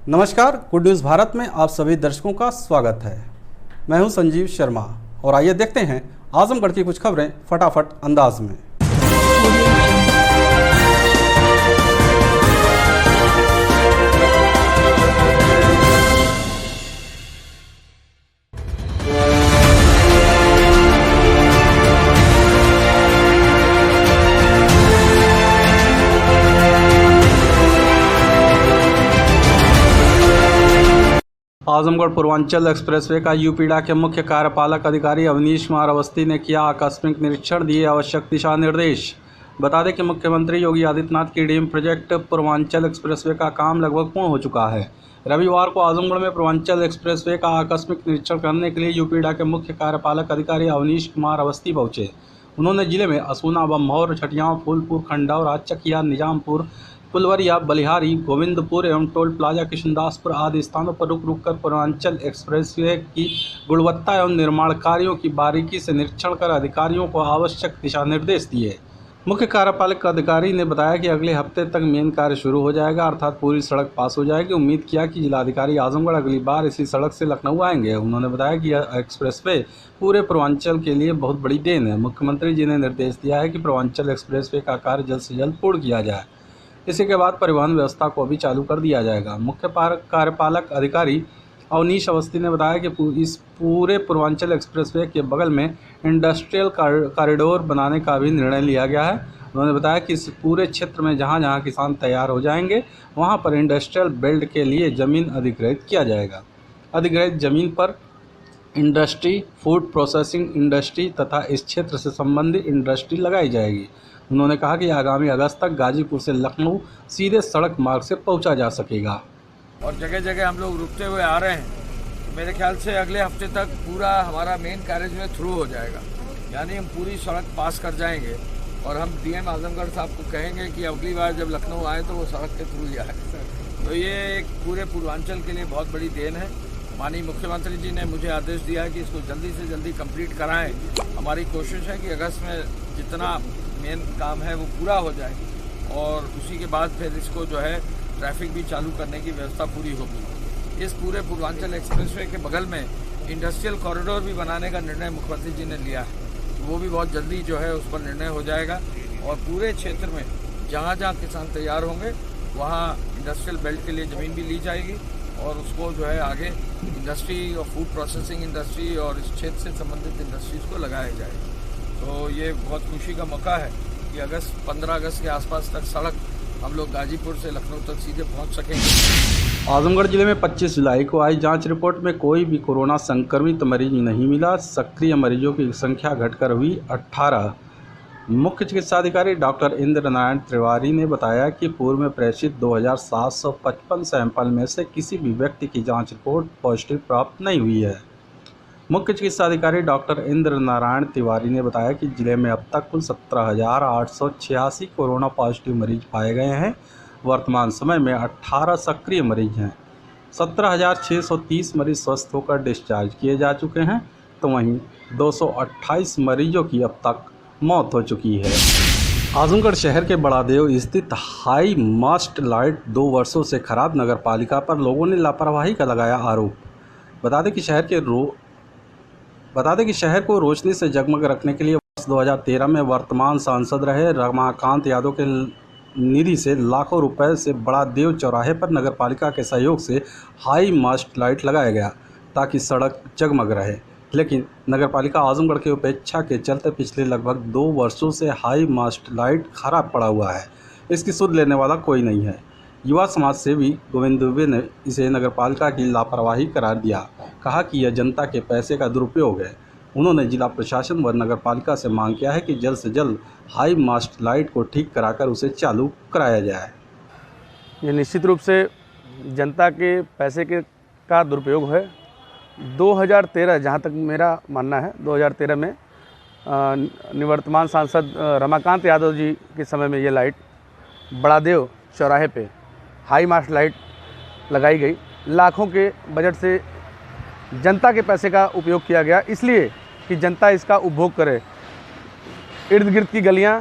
नमस्कार, good news Bharat में आप सभी दर्शकों का स्वागत है। मैं हूं संजीव शर्मा और आइए देखते हैं आजमगढ़ की कुछ खबरें फटाफट अंदाज में। आजमगढ़ पूर्वांचल एक्सप्रेसवे का यूपीडा के मुख्य कार्यपालक अधिकारी अवनीश कुमार अवस्थी ने किया आकस्मिक निरीक्षण, दिए आवश्यक दिशा निर्देश। बता दें कि मुख्यमंत्री योगी आदित्यनाथ की ड्रीम प्रोजेक्ट पूर्वांचल एक्सप्रेसवे का काम लगभग पूर्ण हो चुका है। रविवार को आजमगढ़ में पूर्वांचल एक्सप्रेसवे का आकस्मिक निरीक्षण करने के लिए यूपीडा के मुख्य कार्यपालक अधिकारी अवनीश कुमार अवस्थी पहुंचे। उन्होंने जिले में असुना, बम्भौर, छठियाव, फूलपुर, खंडौर, चकिया, निजामपुर, फुलवरिया, बलिहारी, गोविंदपुर एवं टोल प्लाजा किशनदासपुर आदि स्थानों पर रुक कर पूर्वांचल एक्सप्रेसवे की गुणवत्ता एवं निर्माण कार्यों की बारीकी से निरीक्षण कर अधिकारियों को आवश्यक दिशा निर्देश दिए। मुख्य कार्यपालक अधिकारी ने बताया कि अगले हफ्ते तक मेन कार्य शुरू हो जाएगा, अर्थात पूरी सड़क पास हो जाएगी। उम्मीद किया कि जिलाधिकारी आजमगढ़ अगली बार इसी सड़क से लखनऊ आएंगे। उन्होंने बताया कि यह एक्सप्रेसवे पूरे पूर्वांचल के लिए बहुत बड़ी देन है। मुख्यमंत्री जी ने निर्देश दिया है कि पूर्वांचल एक्सप्रेसवे का कार्य जल्द से जल्द पूर्ण किया जाए। इसी के बाद परिवहन व्यवस्था को भी चालू कर दिया जाएगा। मुख्य कार्यपालक अधिकारी अवनीश अवस्थी ने बताया कि इस पूरे पूर्वांचल एक्सप्रेसवे के बगल में इंडस्ट्रियल कॉरिडोर बनाने का भी निर्णय लिया गया है। उन्होंने बताया कि इस पूरे क्षेत्र में जहां जहां किसान तैयार हो जाएंगे वहां पर इंडस्ट्रियल बेल्ट के लिए ज़मीन अधिग्रहित किया जाएगा। अधिग्रहित ज़मीन पर इंडस्ट्री, फूड प्रोसेसिंग इंडस्ट्री तथा इस क्षेत्र से संबंधित इंडस्ट्री लगाई जाएगी। उन्होंने कहा कि आगामी अगस्त तक गाजीपुर से लखनऊ सीधे सड़क मार्ग से पहुंचा जा सकेगा। और जगह जगह हम लोग रुकते हुए आ रहे हैं। मेरे ख्याल से अगले हफ्ते तक पूरा हमारा मेन कार्य जो है थ्रू हो जाएगा, यानी हम पूरी सड़क पास कर जाएंगे। और हम डीएम आजमगढ़ साहब को कहेंगे कि अगली बार जब लखनऊ आए तो वो सड़क के थ्रू ही आए। तो ये एक पूरे पूर्वांचल के लिए बहुत बड़ी देन है। माननीय मुख्यमंत्री जी ने मुझे आदेश दिया है कि इसको जल्दी से जल्दी कंप्लीट कराएं। हमारी कोशिश है कि अगस्त में जितना मेन काम है वो पूरा हो जाए और उसी के बाद फिर इसको जो है ट्रैफिक भी चालू करने की व्यवस्था पूरी होगी। इस पूरे पूर्वांचल एक्सप्रेसवे के बगल में इंडस्ट्रियल कॉरिडोर भी बनाने का निर्णय मुख्यमंत्री जी ने लिया है। वो भी बहुत जल्दी जो है उस पर निर्णय हो जाएगा और पूरे क्षेत्र में जहाँ जहाँ किसान तैयार होंगे वहाँ इंडस्ट्रियल बेल्ट के लिए ज़मीन भी ली जाएगी और उसको जो है आगे इंडस्ट्री और फूड प्रोसेसिंग इंडस्ट्री और इस क्षेत्र से संबंधित इंडस्ट्रीज़ को लगाया जाएगा। तो ये बहुत खुशी का मौका है कि 15 अगस्त के आसपास तक सड़क हम लोग गाजीपुर से लखनऊ तक सीधे पहुंच सकेंगे। आजमगढ़ जिले में 25 जुलाई को आई जांच रिपोर्ट में कोई भी कोरोना संक्रमित मरीज नहीं मिला। सक्रिय मरीजों की संख्या घटकर हुई 18। मुख्य चिकित्साधिकारी डॉक्टर इंद्र नारायण तिवारी ने बताया कि पूर्व में प्रेषित 2755 सैंपल में से किसी भी व्यक्ति की जाँच रिपोर्ट पॉजिटिव प्राप्त नहीं हुई है। मुख्य चिकित्साधिकारी डॉक्टर इंद्र नारायण तिवारी ने बताया कि जिले में अब तक कुल 17,886 कोरोना पॉजिटिव मरीज पाए गए हैं। वर्तमान समय में 18 सक्रिय मरीज हैं। 17,630 मरीज स्वस्थ होकर डिस्चार्ज किए जा चुके हैं, तो वहीं 228 मरीजों की अब तक मौत हो चुकी है। आजमगढ़ शहर के बड़ादेव स्थित हाई मास्ट लाइट 2 वर्षों से खराब, नगर पालिका पर लोगों ने लापरवाही का लगाया आरोप। बता दें कि शहर को रोशनी से जगमग रखने के लिए वर्ष 2013 में वर्तमान सांसद रहे रमाकांत यादव के निधि से लाखों रुपए से बड़ादेव चौराहे पर नगरपालिका के सहयोग से हाई मास्ट लाइट लगाया गया ताकि सड़क जगमग रहे। लेकिन नगरपालिका आजमगढ़ की उपेक्षा के चलते पिछले लगभग 2 वर्षों से हाई मास्ट लाइट खराब पड़ा हुआ है। इसकी सुध लेने वाला कोई नहीं है। युवा समाज सेवी गोविंद दुबे ने इसे नगरपालिका की लापरवाही करार दिया। कहा कि यह जनता के पैसे का दुरुपयोग है। उन्होंने जिला प्रशासन व नगरपालिका से मांग किया है कि जल्द से जल्द हाई मास्ट लाइट को ठीक कराकर उसे चालू कराया जाए। ये निश्चित रूप से जनता के पैसे का दुरुपयोग है। 2013 जहाँ तक मेरा मानना है, 2013 में निवर्तमान सांसद रमाकांत यादव जी के समय में ये लाइट बड़ादेव चौराहे पे हाई मास्ट लाइट लगाई गई। लाखों के बजट से जनता के पैसे का उपयोग किया गया, इसलिए कि जनता इसका उपभोग करे। इर्द गिर्द की गलियां,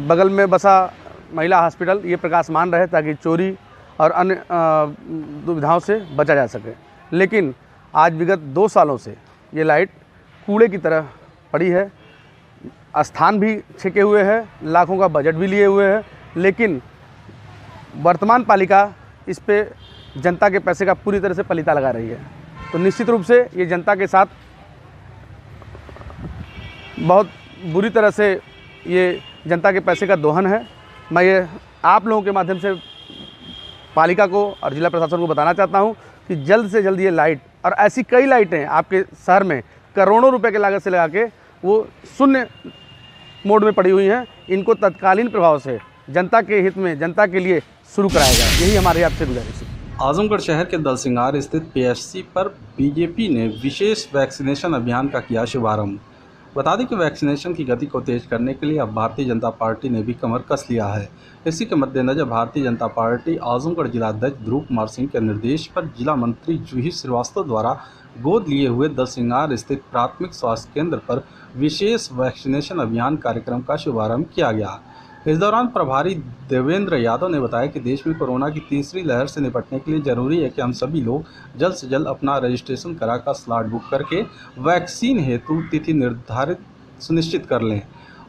बगल में बसा महिला हॉस्पिटल ये प्रकाशमान रहे ताकि चोरी और अन्य दुविधाओं से बचा जा सके। लेकिन आज विगत 2 सालों से ये लाइट कूड़े की तरह पड़ी है, स्थान भी छेके हुए है, लाखों का बजट भी लिए हुए है, लेकिन वर्तमान पालिका इस पे जनता के पैसे का पूरी तरह से पलीता लगा रही है। तो निश्चित रूप से ये जनता के साथ बहुत बुरी तरह से ये जनता के पैसे का दोहन है। मैं ये आप लोगों के माध्यम से पालिका को और जिला प्रशासन को बताना चाहता हूँ कि जल्द से जल्द ये लाइट और ऐसी कई लाइटें आपके शहर में करोड़ों रुपए के लागत से लगा के वो शून्य मोड में पड़ी हुई हैं, इनको तत्कालीन प्रभाव से जनता के हित में, जनता के लिए शुरू कराया जाए, यही हमारी आपसे गुजारिश है। आजमगढ़ शहर के दलसिंगार स्थित पीएचसी पर बीजेपी ने विशेष वैक्सीनेशन अभियान का किया शुभारंभ। बता दें कि वैक्सीनेशन की गति को तेज करने के लिए अब भारतीय जनता पार्टी ने भी कमर कस लिया है। इसी के मद्देनजर भारतीय जनता पार्टी आजमगढ़ जिलाध्यक्ष ध्रुव कुमार सिंह के निर्देश पर जिला मंत्री जूही श्रीवास्तव द्वारा गोद लिए हुए दलसिंगार स्थित प्राथमिक स्वास्थ्य केंद्र पर विशेष वैक्सीनेशन अभियान कार्यक्रम का शुभारंभ किया गया। इस दौरान प्रभारी देवेंद्र यादव ने बताया कि देश में कोरोना की तीसरी लहर से निपटने के लिए जरूरी है कि हम सभी लोग जल्द से जल्द अपना रजिस्ट्रेशन कराकर स्लॉट बुक करके वैक्सीन हेतु तिथि निर्धारित सुनिश्चित कर लें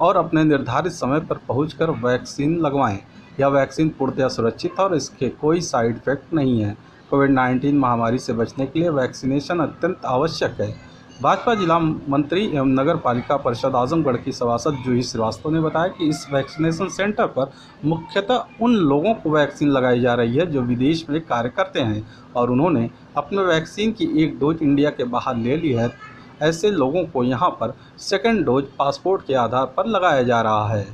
और अपने निर्धारित समय पर पहुंचकर वैक्सीन लगवाएं। यह वैक्सीन पूर्णतः सुरक्षित है और इसके कोई साइड इफेक्ट नहीं है। कोविड-19 महामारी से बचने के लिए वैक्सीनेशन अत्यंत आवश्यक है। भाजपा जिला मंत्री एवं नगर पालिका परिषद आजमगढ़ की सभासद जूही श्रीवास्तव ने बताया कि इस वैक्सीनेशन सेंटर पर मुख्यतः उन लोगों को वैक्सीन लगाई जा रही है जो विदेश में कार्य करते हैं और उन्होंने अपने वैक्सीन की एक डोज इंडिया के बाहर ले ली है। ऐसे लोगों को यहां पर सेकेंड डोज पासपोर्ट के आधार पर लगाया जा रहा है।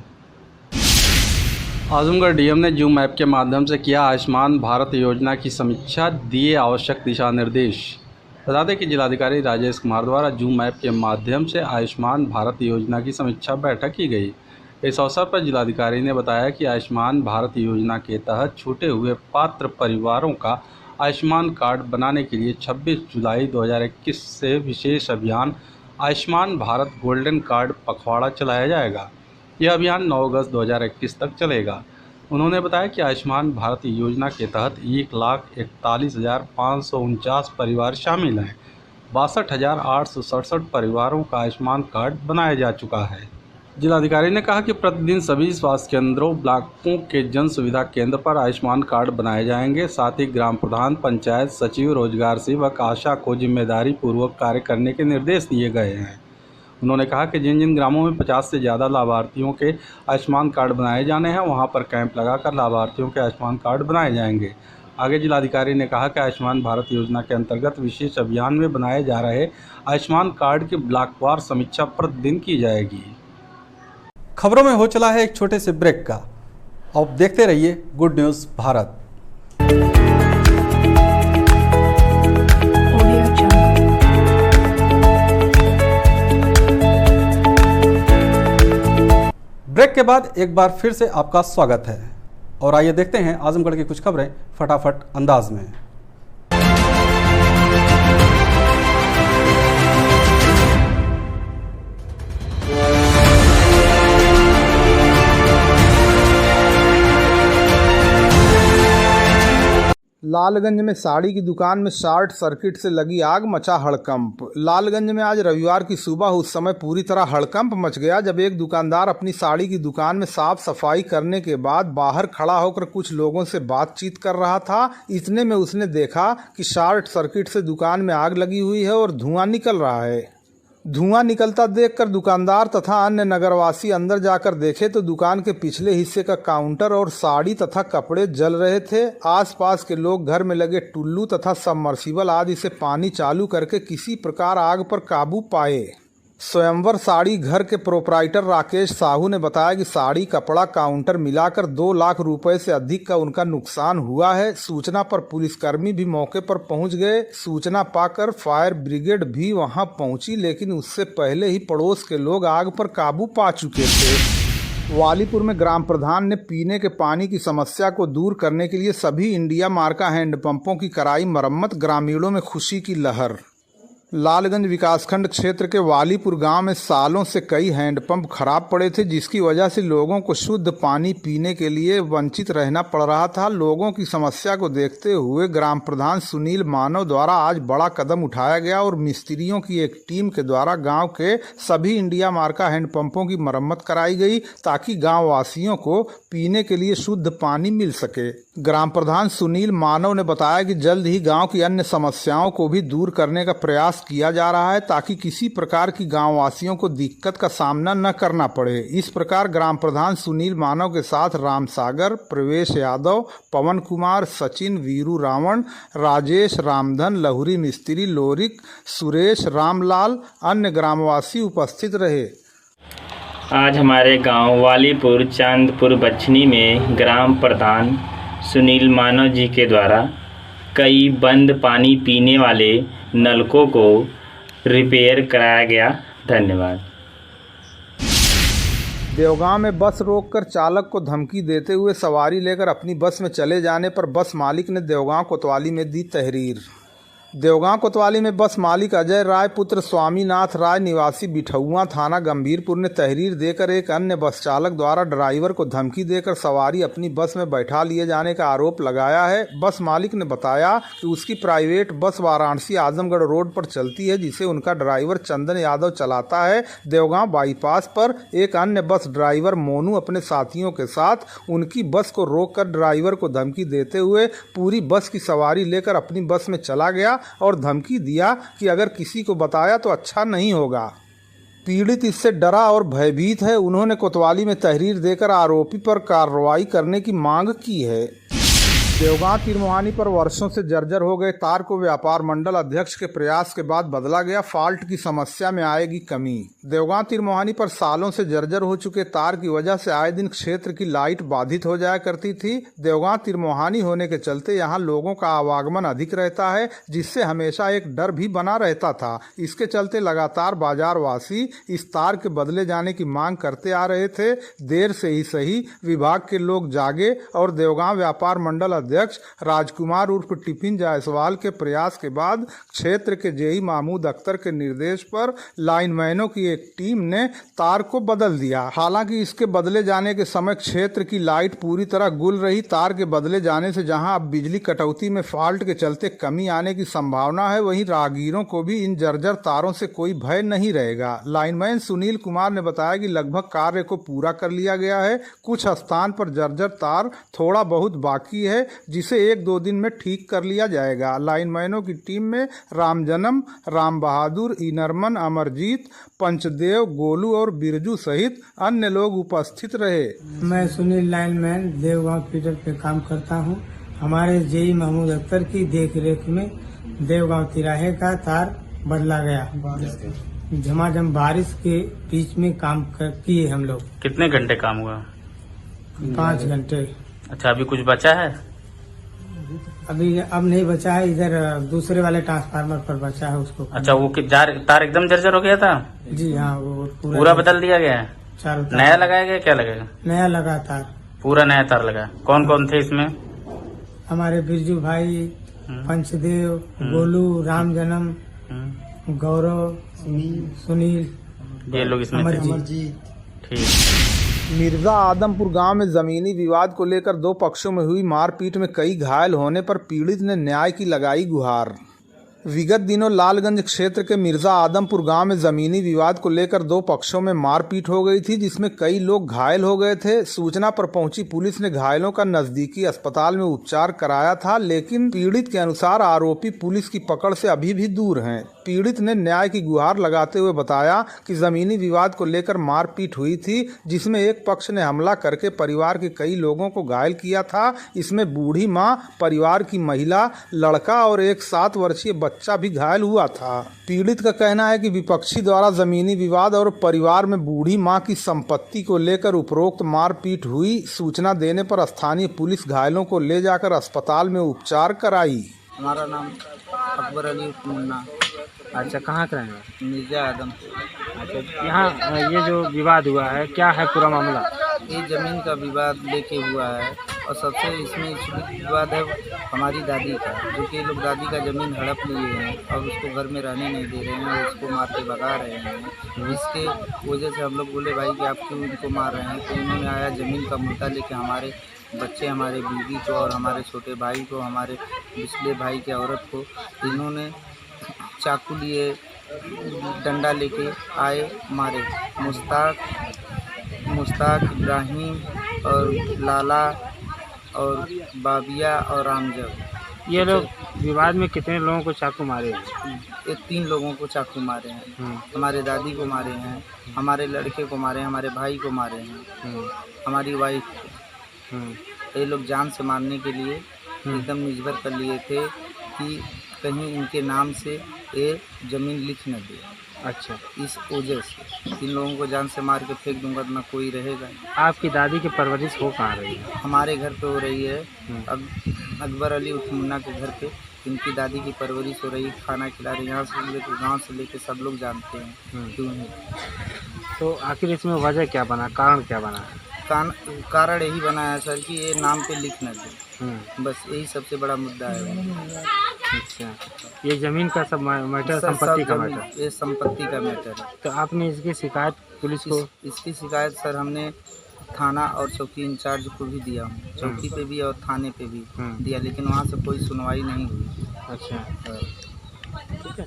आजमगढ़ डीएम ने जूम ऐप के माध्यम से किया आयुष्मान भारत योजना की समीक्षा, दिए आवश्यक दिशा निर्देश। बता दें कि जिलाधिकारी राजेश कुमार द्वारा जूम ऐप के माध्यम से आयुष्मान भारत योजना की समीक्षा बैठक की गई। इस अवसर पर जिलाधिकारी ने बताया कि आयुष्मान भारत योजना के तहत छूटे हुए पात्र परिवारों का आयुष्मान कार्ड बनाने के लिए 26 जुलाई 2021 से विशेष अभियान आयुष्मान भारत गोल्डन कार्ड पखवाड़ा चलाया जाएगा। यह अभियान 9 अगस्त 2021 तक चलेगा। उन्होंने बताया कि आयुष्मान भारत योजना के तहत 1,41,549 परिवार शामिल हैं। 62,867 परिवारों का आयुष्मान कार्ड बनाया जा चुका है। जिलाधिकारी ने कहा कि प्रतिदिन सभी स्वास्थ्य केंद्रों, ब्लॉकों के जन सुविधा केंद्र पर आयुष्मान कार्ड बनाए जाएंगे। साथ ही ग्राम प्रधान, पंचायत सचिव, रोजगार सेवक, आशा को जिम्मेदारी पूर्वक कार्य करने के निर्देश दिए गए हैं। उन्होंने कहा कि जिन जिन ग्रामों में 50 से ज़्यादा लाभार्थियों के आयुष्मान कार्ड बनाए जाने हैं, वहां पर कैंप लगाकर लाभार्थियों के आयुष्मान कार्ड बनाए जाएंगे। आगे जिलाधिकारी ने कहा कि आयुष्मान भारत योजना के अंतर्गत विशेष अभियान में बनाए जा रहे आयुष्मान कार्ड की ब्लॉकवार समीक्षा प्रतिदिन की जाएगी। खबरों में हो चला है एक छोटे से ब्रेक का। अब देखते रहिए गुड न्यूज़ भारत। ब्रेक के बाद एक बार फिर से आपका स्वागत है और आइए देखते हैं आजमगढ़ की कुछ खबरें फटाफट अंदाज में। लालगंज में साड़ी की दुकान में शॉर्ट सर्किट से लगी आग, मचा हड़कंप। लालगंज में आज रविवार की सुबह उस समय पूरी तरह हड़कंप मच गया जब एक दुकानदार अपनी साड़ी की दुकान में साफ सफाई करने के बाद बाहर खड़ा होकर कुछ लोगों से बातचीत कर रहा था। इतने में उसने देखा कि शॉर्ट सर्किट से दुकान में आग लगी हुई है और धुआं निकल रहा है। धुआं निकलता देखकर दुकानदार तथा अन्य नगरवासी अंदर जाकर देखे तो दुकान के पिछले हिस्से का काउंटर और साड़ी तथा कपड़े जल रहे थे। आसपास के लोग घर में लगे टुल्लू तथा सबमर्सिबल आदि से पानी चालू करके किसी प्रकार आग पर काबू पाए। स्वयंवर साड़ी घर के प्रोपराइटर राकेश साहू ने बताया कि साड़ी, कपड़ा, काउंटर मिलाकर 2 लाख रुपए से अधिक का उनका नुकसान हुआ है। सूचना पर पुलिसकर्मी भी मौके पर पहुंच गए। सूचना पाकर फायर ब्रिगेड भी वहां पहुंची, लेकिन उससे पहले ही पड़ोस के लोग आग पर काबू पा चुके थे। वालीपुर में ग्राम प्रधान ने पीने के पानी की समस्या को दूर करने के लिए सभी इंडिया मार्का हैंडपंपों की कराई मरम्मत, ग्रामीणों में खुशी की लहर। लालगंज विकासखंड क्षेत्र के वालीपुर गांव में सालों से कई हैंडपंप खराब पड़े थे, जिसकी वजह से लोगों को शुद्ध पानी पीने के लिए वंचित रहना पड़ रहा था। लोगों की समस्या को देखते हुए ग्राम प्रधान सुनील मानव द्वारा आज बड़ा कदम उठाया गया और मिस्त्रियों की एक टीम के द्वारा गांव के सभी इंडिया मार्का हैंडपंपों की मरम्मत कराई गई, ताकि गाँव वासियों को पीने के लिए शुद्ध पानी मिल सके। ग्राम प्रधान सुनील मानव ने बताया कि जल्द ही गाँव की अन्य समस्याओं को भी दूर करने का प्रयास किया जा रहा है, ताकि किसी प्रकार की गांव वासियों को दिक्कत का सामना न करना पड़े। इस प्रकार ग्राम प्रधान सुनील मानव के साथ राम सागर, प्रवेश यादव, पवन कुमार, सचिन, वीरू रावण, राजेश, रामधन, लहुरी मिस्त्री, लोरिक, सुरेश, रामलाल, अन्य ग्रामवासी उपस्थित रहे। आज हमारे गांव वालीपुर चांदपुर बछनी में ग्राम प्रधान सुनील मानव जी के द्वारा कई बंद पानी पीने वाले नलकों को रिपेयर कराया गया। धन्यवाद। देवगांव में बस रोककर चालक को धमकी देते हुए सवारी लेकर अपनी बस में चले जाने पर बस मालिक ने देवगांव कोतवाली में दी तहरीर। देवगांव कोतवाली में बस मालिक अजय राय पुत्र स्वामीनाथ राय निवासी बिठौआ थाना गंभीरपुर ने तहरीर देकर एक अन्य बस चालक द्वारा ड्राइवर को धमकी देकर सवारी अपनी बस में बैठा लिए जाने का आरोप लगाया है। बस मालिक ने बताया कि उसकी private bus Varanasi Azamgarh road पर चलती है, जिसे उनका ड्राइवर चंदन यादव चलाता है। देवगांव बाईपास पर एक अन्य बस ड्राइवर मोनू अपने साथियों के साथ उनकी बस को रोककर ड्राइवर को धमकी देते हुए पूरी बस की सवारी लेकर अपनी बस में चला गया और धमकी दिया कि अगर किसी को बताया तो अच्छा नहीं होगा। पीड़ित इससे डरा और भयभीत है। उन्होंने कोतवाली में तहरीर देकर आरोपी पर कार्रवाई करने की मांग की है। देवगांव तिरमोहानी पर वर्षों से जर्जर हो गए तार को व्यापार मंडल अध्यक्ष के प्रयास के बाद बदला गया। फॉल्ट की समस्या में आएगी कमी। देवगांव तिरमोहानी पर सालों से जर्जर हो चुके तार की वजह से आए दिन क्षेत्र की लाइट बाधित हो जाया करती थी। देवगांव तिरमोहानी होने के चलते यहाँ लोगों का आवागमन अधिक रहता है, जिससे हमेशा एक डर भी बना रहता था। इसके चलते लगातार बाजारवासी इस तार के बदले जाने की मांग करते आ रहे थे। देर से ही सही विभाग के लोग जागे और देवगांव व्यापार मंडल अध्यक्ष राजकुमार उर्फ टिफिन जायसवाल के प्रयास के बाद क्षेत्र के जेई महमूद अख्तर के निर्देश पर लाइनमैनों की एक टीम ने तार को बदल दिया। हालांकि इसके बदले जाने के समय क्षेत्र की लाइट पूरी तरह गुल रही। तार के बदले जाने से जहां अब बिजली कटौती में फॉल्ट के चलते कमी आने की संभावना है, वहीं राहगीरों को भी इन जर्जर तारों से कोई भय नहीं रहेगा। लाइनमैन सुनील कुमार ने बताया कि लगभग कार्य को पूरा कर लिया गया है। कुछ स्थान पर जर्जर तार थोड़ा बहुत बाकी है, जिसे 1-2 दिन में ठीक कर लिया जाएगा। लाइनमैनों की टीम में रामजनम, राम बहादुर, इनरमन, अमरजीत, पंचदेव, गोलू और बिरजू सहित अन्य लोग उपस्थित रहे। मैं सुनील लाइनमैन देवगांव फीडर पे काम करता हूं। हमारे जेई महमूद अख्तर की देखरेख में देवगांव तिराहे का तार बदला गया। झमाझम बारिश के बीच में काम किए हम लोग। कितने घंटे काम हुआ? 5 घंटे। अच्छा, अभी कुछ बचा है? अब नहीं बचा है। इधर दूसरे वाले ट्रांसफार्मर पर बचा है उसको। अच्छा, वो तार एकदम जर्जर हो गया था? जी हाँ, वो पूरा बदल दिया गया है? चारों नया लगाया गया? क्या लगेगा? नया लगा तार, पूरा नया तार लगा। कौन कौन थे इसमें? हमारे बिरजू भाई, पंचदेव, गोलू, रामजनम, गौरव, सुनील, ये लोग इसमें थे। ठीक। मिर्जा आदमपुर गांव में जमीनी विवाद को लेकर 2 पक्षों में हुई मारपीट में कई घायल होने पर पीड़ित ने न्याय की लगाई गुहार। विगत दिनों लालगंज क्षेत्र के मिर्जा आदमपुर गांव में जमीनी विवाद को लेकर 2 पक्षों में मारपीट हो गई थी, जिसमें कई लोग घायल हो गए थे। सूचना पर पहुंची पुलिस ने घायलों का नजदीकी अस्पताल में उपचार कराया था, लेकिन पीड़ित के अनुसार आरोपी पुलिस की पकड़ से अभी भी दूर हैं। पीड़ित ने न्याय की गुहार लगाते हुए बताया कि जमीनी विवाद को लेकर मारपीट हुई थी, जिसमें एक पक्ष ने हमला करके परिवार के कई लोगों को घायल किया था। इसमें बूढ़ी मां, परिवार की महिला, लड़का और एक 7 वर्षीय बच्चा भी घायल हुआ था। पीड़ित का कहना है कि विपक्षी द्वारा जमीनी विवाद और परिवार में बूढ़ी मां की संपत्ति को लेकर उपरोक्त मारपीट हुई। सूचना देने पर स्थानीय पुलिस घायलों को ले जाकर अस्पताल में उपचार कराई। हमारा नाम अकबर अली मुन्ना। अच्छा, कहाँ का है? मिर्जा आदम। अच्छा, यहाँ ये जो विवाद हुआ है, क्या है पूरा मामला? ये जमीन का विवाद लेके हुआ है। और सबसे इसमें विवाद है हमारी दादी का, जो कि लोग दादी का ज़मीन हड़प लिए हैं और उसको घर में रहने नहीं दे रहे हैं और उसको मार के भगा रहे हैं। इसके वजह से हम लोग बोले भाई कि आप क्यों इनको मार रहे हैं, तो इन्होंने आया ज़मीन का मुद्दा लेके हमारे बच्चे, हमारे बीवी को और हमारे छोटे भाई को, हमारे पिछले भाई के औरत को इन्होंने चाकू लिए, डंडा लेके आए, मारे। मुश्ताक, इब्राहिम और लाला और बाबिया और रामजब। ये लोग विवाद में कितने लोगों को चाकू मारे हैं? ये 3 लोगों को चाकू मारे हैं। हमारे दादी को मारे हैं, हमारे लड़के को मारे हैं, हमारे भाई को मारे हैं, हमारी वाइफ को। ये लोग जान से मारने के लिए एकदम निर्भर कर लिए थे कि कहीं इनके नाम से ये ज़मीन लिख न दे। अच्छा, इस वजह से 3 लोगों को जान से मार के फेंक दूंगा तो ना कोई रहेगा। आपकी दादी की परवरिश हो कहाँ रही है? हमारे घर पे हो रही है, अब अकबर अली उर्फ मुन्ना के घर पे इनकी दादी की परवरिश हो रही है, खाना खिला रही है। यहाँ से लेकर गाँव से लेकर सब लोग जानते हैं क्यों नहीं। तो आखिर इसमें वजह क्या बना, कारण क्या बना? कारण यही बना है सर कि ये नाम पे लिख न दे, बस यही सबसे बड़ा मुद्दा है। अच्छा, ये ज़मीन का सब मैटर, संपत्ति का मैटर? ये संपत्ति का मैटर है। तो आपने इसकी शिकायत पुलिस को? इसकी शिकायत सर हमने थाना और चौकी इंचार्ज को भी दिया, चौकी पे भी और थाने पे भी दिया, लेकिन वहाँ से कोई सुनवाई नहीं हुई। अच्छा, ठीक है।